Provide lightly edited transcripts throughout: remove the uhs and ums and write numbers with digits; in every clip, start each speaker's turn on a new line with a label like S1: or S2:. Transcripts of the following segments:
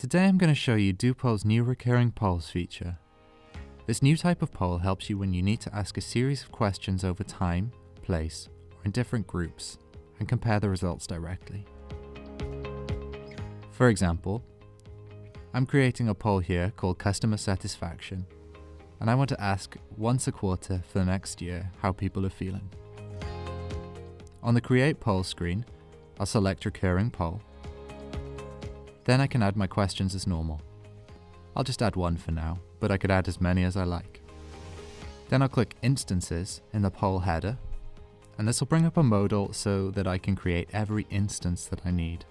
S1: Today I'm going to show you doopoll's new recurring polls feature. This new type of poll helps you when you need to ask a series of questions over time, place, or in different groups, and compare the results directly. For example, I'm creating a poll here called Customer Satisfaction, and I want to ask once a quarter for the next year how people are feeling. On the Create Poll screen, I'll select Recurring Poll. Then I can add my questions as normal. I'll just add one for now, but I could add as many as I like. Then I'll click Instances in the poll header, and this will bring up a modal so that I can create every instance that I need.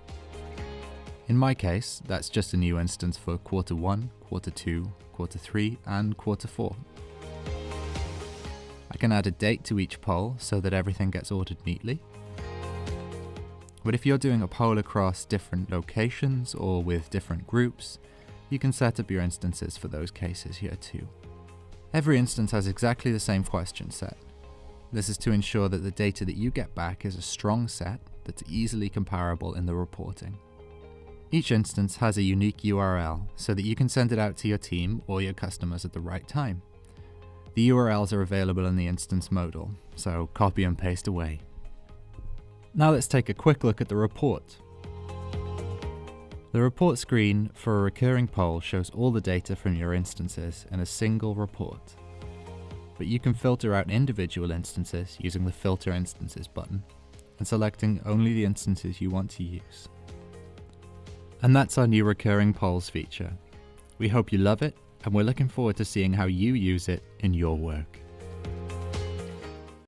S1: In my case, that's just a new instance for quarter 1, quarter 2, quarter 3, and quarter 4. I can add a date to each poll so that everything gets ordered neatly. But if you're doing a poll across different locations or with different groups, you can set up your instances for those cases here too. Every instance has exactly the same question set. This is to ensure that the data that you get back is a strong set that's easily comparable in the reporting. Each instance has a unique URL so that you can send it out to your team or your customers at the right time. The URLs are available in the instance modal, so copy and paste away. Now let's take a quick look at the report. The report screen for a recurring poll shows all the data from your instances in a single report. But you can filter out individual instances using the Filter Instances button and selecting only the instances you want to use. And that's our new recurring polls feature. We hope you love it, and we're looking forward to seeing how you use it in your work.